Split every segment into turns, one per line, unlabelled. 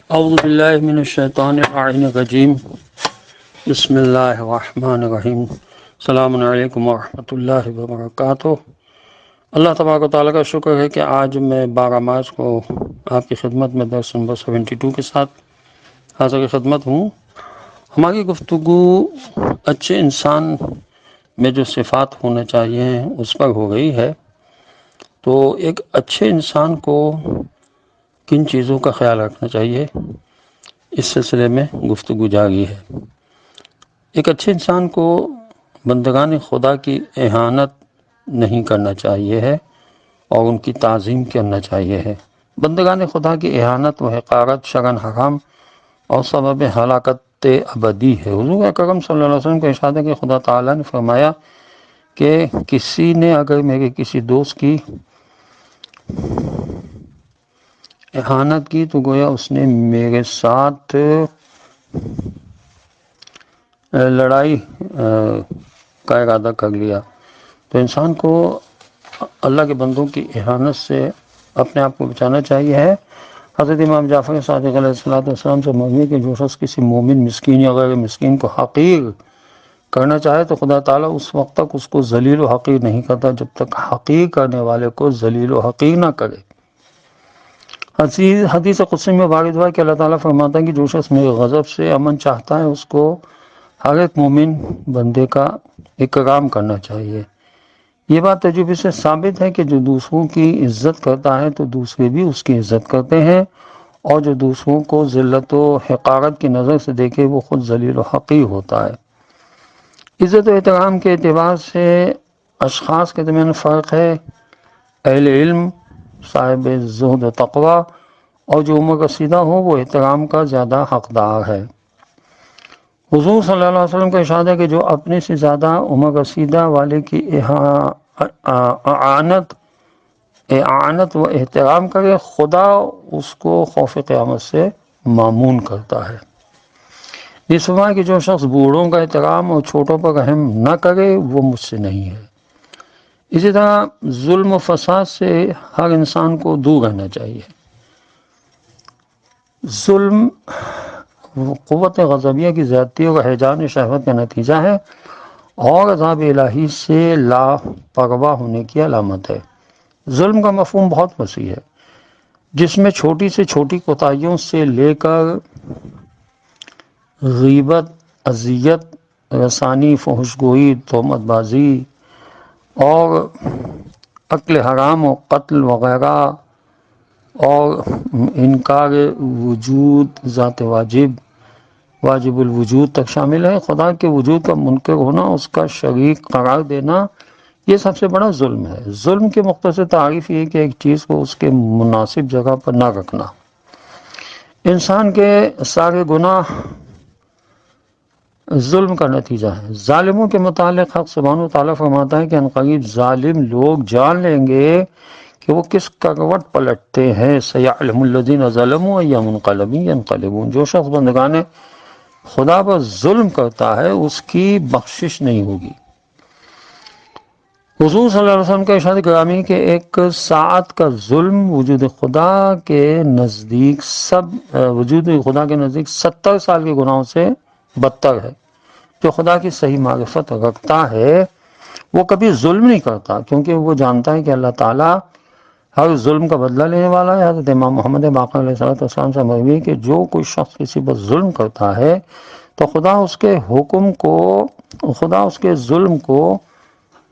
اعوذ باللہ من الشیطان اللعین الرجیم بسم اللہ الرحمن الرحیم السلام علیکم ورحمۃ اللہ وبرکاتہ۔ اللہ تبارک و تعالیٰ کا شکر ہے کہ آج میں 12 مارچ کو آپ کی خدمت میں درس نمبر 72 کے ساتھ حاضر خدمت ہوں۔ ہماری گفتگو اچھے انسان میں جو صفات ہونا چاہیے اس پر ہو گئی ہے۔ تو ایک اچھے انسان کو کن چیزوں کا خیال رکھنا چاہیے، اس سلسلے میں گفتگو جاری ہے۔ ایک اچھے انسان کو بندگان خدا کی اہانت نہیں کرنا چاہیے ہے اور ان کی تعظیم کرنا چاہیے ہے۔ بندگان خدا کی اہانت و حقارت شرعاً حرام اور سبب ہلاکت ابدی ہے۔ حضور اکرم صلی اللہ علیہ وسلم کا ارشاد ہے کہ خدا تعالیٰ نے فرمایا کہ کسی نے اگر میرے کسی دوست کی اہانت کی تو گویا اس نے میرے ساتھ لڑائی کا ارادہ کر لیا۔ تو انسان کو اللہ کے بندوں کی اہانت سے اپنے آپ کو بچانا چاہیے ہے۔ حضرت امام جعفر صادق علیہ السلام سے مروی کہ جو شخص کسی مومن مسکین یا غیر مسکین کو حقیر کرنا چاہے تو خدا تعالیٰ اس وقت تک اس کو ذلیل و حقیر نہیں کرتا جب تک حقیر کرنے والے کو ذلیل و حقیر نہ کرے۔ حدیث قدسی میں وارد ہوا کہ اللہ تعالیٰ فرماتا ہے کہ جو شخص میرے غضب سے امن چاہتا ہے اس کو ہر ایک مومن بندے کا اکرام کرنا چاہیے۔ یہ بات تجربے سے ثابت ہے کہ جو دوسروں کی عزت کرتا ہے تو دوسرے بھی اس کی عزت کرتے ہیں، اور جو دوسروں کو ذلت و حقارت کی نظر سے دیکھے وہ خود ذلیل و حقیر ہوتا ہے۔ عزت و احترام کے اعتبار سے اشخاص کے درمیان فرق ہے۔ اہل علم، صاحب زہد و تقوی اور جو عمر رسیدہ ہو وہ احترام کا زیادہ حقدار ہے۔ حضور صلی اللہ علیہ وسلم کا ارشاد ہے کہ جو اپنے سے زیادہ عمر رسیدہ والے کی اعانت و احترام کرے خدا اس کو خوف قیامت سے مامون کرتا ہے۔ اس فرمایا کہ جو شخص بوڑھوں کا احترام اور چھوٹوں پر رحم نہ کرے وہ مجھ سے نہیں ہے۔ اسی طرح ظلم و فساد سے ہر انسان کو دور رہنا چاہیے۔ ظلم قوت غضبیہ کی زیادتی اور ہیجان شہوت کا نتیجہ ہے اور عذاب الہی سے لاپرواہ ہونے کی علامت ہے۔ ظلم کا مفہوم بہت وسیع ہے، جس میں چھوٹی سے چھوٹی کوتاہیوں سے لے کر غیبت، اذیت رسانی، فحش گوئی، تہمت بازی اور اکل حرام و قتل وغیرہ اور انکار وجود ذات واجب الوجود تک شامل ہے۔ خدا کے وجود کا منکر ہونا، اس کا شریک قرار دینا، یہ سب سے بڑا ظلم ہے۔ ظلم کی مختصر تعریف یہ کہ ایک چیز کو اس کے مناسب جگہ پر نہ رکھنا۔ انسان کے سارے گناہ ظلم کا نتیجہ ہے۔ ظالموں کے متعلق حق سبحانہ و تعالیٰ فرماتا ہے کہ عنقریب ظالم لوگ جان لیں گے کہ وہ کس کروٹ پلٹتے ہیں۔ سیعلم الذین ظلموا ای منقلب ینقلبون۔ جو شخص بندگان خدا پر ظلم کرتا ہے اس کی بخشش نہیں ہوگی۔ حضور صلی اللہ علیہ وسلم کا ارشاد گرامی کہ ایک ساعت کا ظلم وجود خدا کے نزدیک 70 سال کے گناہوں سے بدتر ہے۔ جو خدا کی صحیح معرفت رکھتا ہے وہ کبھی ظلم نہیں کرتا، کیونکہ وہ جانتا ہے کہ اللہ تعالیٰ ہر ظلم کا بدلہ لینے والا ہے۔ حضرت امام محمد باقر علیہ السلام سے مروی کہ جو کوئی شخص کسی پر ظلم کرتا ہے تو خدا اس کے ظلم کو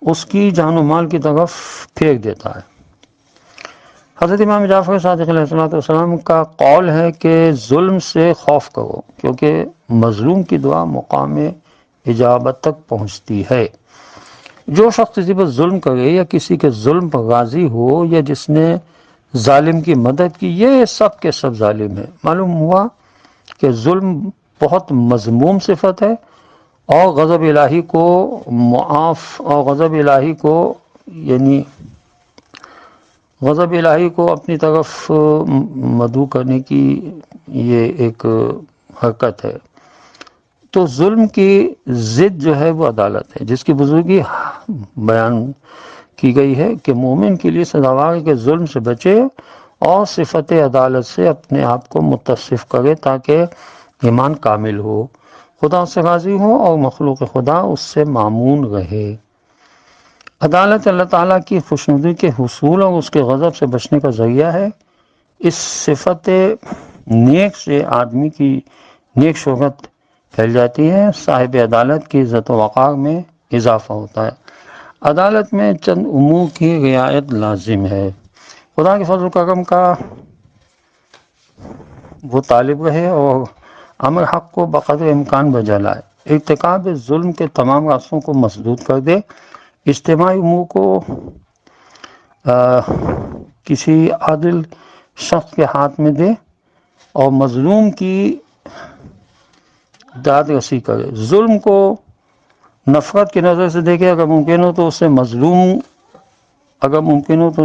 اس کی جان و مال کی طرف پھینک دیتا ہے۔ حضرت امام جعفر صادق علیہ السلام کا قول ہے کہ ظلم سے خوف کرو، کیونکہ مظلوم کی دعا مقام اجابت تک پہنچتی ہے۔ جو شخص کسی پر ظلم کرے یا کسی کے ظلم پر راضی ہو یا جس نے ظالم کی مدد کی، یہ سب کے سب ظالم ہے۔ معلوم ہوا کہ ظلم بہت مذموم صفت ہے اور غضب الہی کو غضب الہی کو اپنی طرف مدعو کرنے کی یہ ایک حرکت ہے۔ تو ظلم کی ضد جو ہے وہ عدالت ہے، جس کی بزرگی بیان کی گئی ہے کہ مومن کے لیے سزاوار ہے کہ ظلم سے بچے اور صفت عدالت سے اپنے آپ کو متصف کرے تاکہ ایمان کامل ہو، خدا اس سے راضی ہو اور مخلوق خدا اس سے مامون رہے۔ عدالت اللہ تعالیٰ کی خوشنودی کے حصول اور اس کے غضب سے بچنے کا ذریعہ ہے۔ اس صفت نیک سے آدمی کی نیک شہرت پھیل جاتی ہے، صاحب عدالت کی عزت و وقار میں اضافہ ہوتا ہے۔ عدالت میں چند امور کی رعایت لازم ہے۔ خدا کے فضل و کرم کا وہ طالب رہے اور امر حق کو بقدر امکان بجا لائے، ارتکاب ظلم کے تمام راستوں کو مسدود کر دے، اجتماعی امور کو کسی عادل شخص کے ہاتھ میں دے اور مظلوم کی داد رسی کرے، ظلم کو نفرت کی نظر سے دیکھے، اگر ممکن ہو تو اس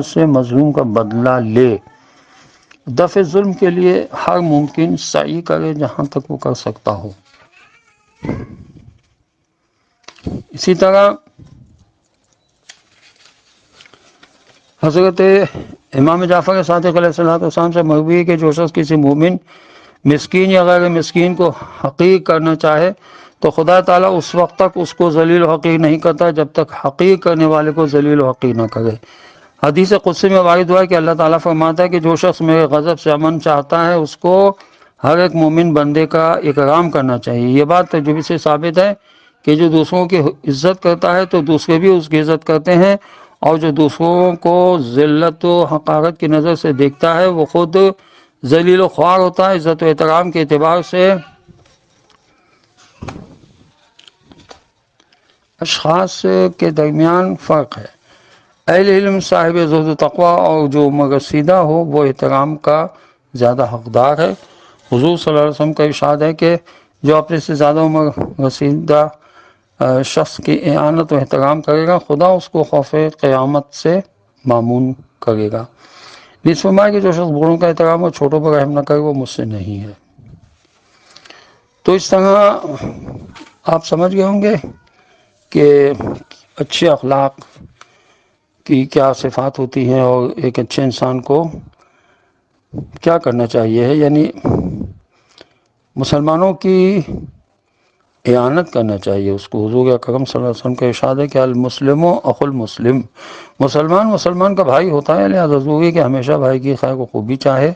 سے مظلوم کا بدلہ لے، دفع ظلم کے لیے ہر ممکن سعی کرے جہاں تک وہ کر سکتا ہو۔ اسی طرح حضرت امام جعفر صادق علیہ السلام سے مروی ہے کہ جو شخص کسی مومن، مسکین یا غیر مسکین کو حقیر کرنا چاہے تو خدا تعالیٰ اس وقت تک اس کو ذلیل و حقیر نہیں کرتا جب تک حقیر کرنے والے کو ذلیل و حقیر نہ کرے۔ حدیث قدسی میں وارد ہوا ہے کہ اللہ تعالیٰ فرماتا ہے کہ جو شخص میرے غضب سے امن چاہتا ہے اس کو ہر ایک مومن بندے کا اکرام کرنا چاہیے۔ یہ بات تجربے سے ثابت ہے کہ جو دوسروں کی عزت کرتا ہے تو دوسرے بھی اس کی عزت کرتے ہیں، اور جو دوسروں کو ذلت و حقارت کی نظر سے دیکھتا ہے وہ خود ذلیل و خوار ہوتا ہے۔ عزت و احترام کے اعتبار سے اشخاص کے درمیان فرق ہے۔ اہل علم، صاحب زہد و تقویٰ اور جو عمر رسیدہ ہو وہ احترام کا زیادہ حقدار ہے۔ حضور صلی اللہ علیہ وسلم کا ارشاد ہے کہ جو اپنے سے زیادہ عمر رسیدہ شخص کی اعانت و احترام کرے گا خدا اس کو خوف قیامت سے مامون کرے گا۔ نیز فرمایا کہ جو شخص بڑوں کا احترام اور چھوٹوں پر رحم نہ کرے وہ مجھ سے نہیں ہے۔ تو اس طرح آپ سمجھ گئے ہوں گے کہ اچھے اخلاق کی کیا صفات ہوتی ہیں اور ایک اچھے انسان کو کیا کرنا چاہیے ہے، یعنی مسلمانوں کی اعانت کرنا چاہیے اس کو۔ حضور اکرم صلی اللہ علیہ وسلم کا ارشاد ہے کہ المسلم اخو المسلم، مسلمان کا بھائی ہوتا ہے، لہذا ضروری کہ ہمیشہ بھائی کی خیر و خوبی چاہے،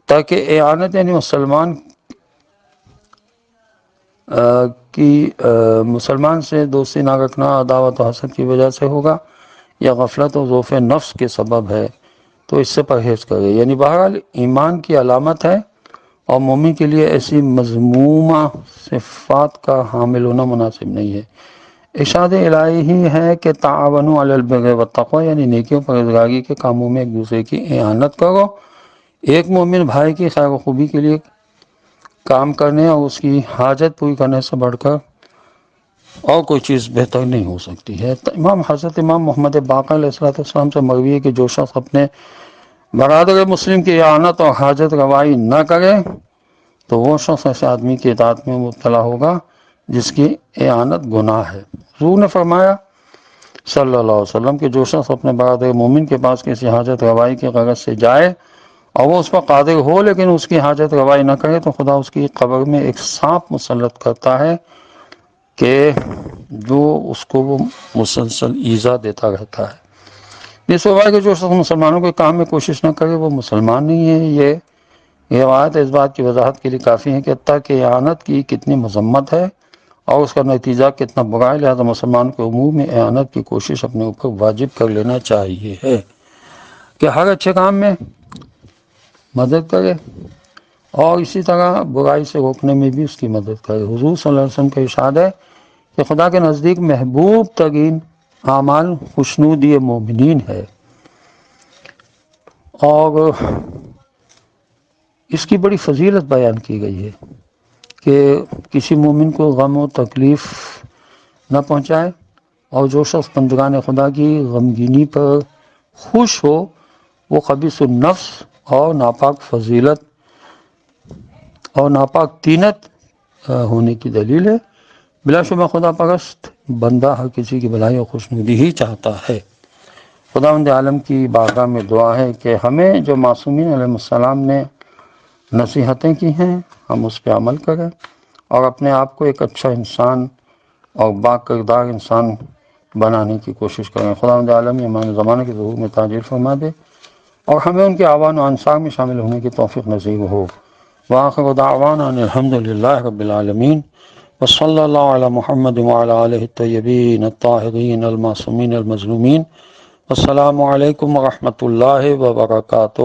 تاکہ اعانت یعنی مسلمان سے دوستی نہ رکھنا عداوت و حسد کی وجہ سے ہوگا یا غفلت و ضعف نفس کے سبب ہے تو اس سے پرہیز کرے۔ یعنی بہرحال ایمان کی علامت ہے اور مومن کے لیے ایسی مذمومہ صفات کا حامل ہونا مناسب نہیں ہے۔ ارشاد الہی ہی ہے کہ تعاونوا علی البر والتقوی، یعنی نیکیوں پر پرہیزگاری کے کاموں میں ایک دوسرے کی اعانت کرو۔ ایک مومن بھائی کی خیر و خوبی کے لیے کام کرنے اور اس کی حاجت پوری کرنے سے بڑھ کر اور کوئی چیز بہتر نہیں ہو سکتی ہے۔ حضرت امام محمد باقر علیہ السلام سے مروی ہے کہ جو شخص اپنے برادر مسلم کی اعانت اور حاجت روائی نہ کرے تو وہ شخص ایسے آدمی کی اطاعت میں مبتلا ہوگا جس کی اعانت گناہ ہے۔ حضور نے فرمایا صلی اللہ علیہ وسلم کہ جو شخص اپنے برادر مومن کے پاس کسی حاجت روائی کی غرض سے جائے اور وہ اس پر قادر ہو لیکن اس کی حاجت روائی نہ کرے تو خدا اس کی قبر میں ایک سانپ مسلط کرتا ہے کہ جو اس کو وہ مسلسل ایذا دیتا رہتا ہے۔ اس وجہ کہ جو شخص مسلمانوں کے کام میں کوشش نہ کرے وہ مسلمان نہیں ہے۔ یہ روایت اس بات کی وضاحت کے لیے کافی ہے کہ حتیٰ کہ اعانت کی کتنی مذمت ہے اور اس کا نتیجہ کتنا برا ہے، لہذا مسلمان کے امور میں اعانت کی کوشش اپنے اوپر واجب کر لینا چاہیے ہے کہ ہر اچھے کام میں مدد کرے اور اسی طرح برائی سے روکنے میں بھی اس کی مدد کرے۔ حضور صلی اللہ علیہ وسلم کا ارشاد ہے کہ خدا کے نزدیک محبوب ترین اعمال خوشنودی مومنین ہے، اور اس کی بڑی فضیلت بیان کی گئی ہے کہ کسی مومن کو غم و تکلیف نہ پہنچائے، اور جو شخص بندگان خدا کی غمگینی پر خوش ہو وہ خبیث النفس اور ناپاک فضیلت اور ناپاک طینت ہونے کی دلیل ہے۔ بلا شبہ خدا پرست بندہ ہر کسی کی بھلائی اور خوشنودی ہی چاہتا ہے۔ خداوند عالم کی بارگاہ میں دعا ہے کہ ہمیں جو معصومین علیہ السلام نے نصیحتیں کی ہیں ہم اس پہ عمل کریں اور اپنے آپ کو ایک اچھا انسان اور با کردار انسان بنانے کی کوشش کریں۔ خداوند عالم یہ ہمارے زمانے کے ظہور میں تاجر فرما دے اور ہمیں ان کے اعوان و انصار میں شامل ہونے کی توفیق نصیب ہو۔ وآخر دعوانا ان الحمد للہ رب العالمین وصلی اللہ علی محمد وعلی آلہ الطیبین الطاہرین المعصومین المظلومین۔ السلام علیکم ورحمۃ اللہ وبرکاتہ۔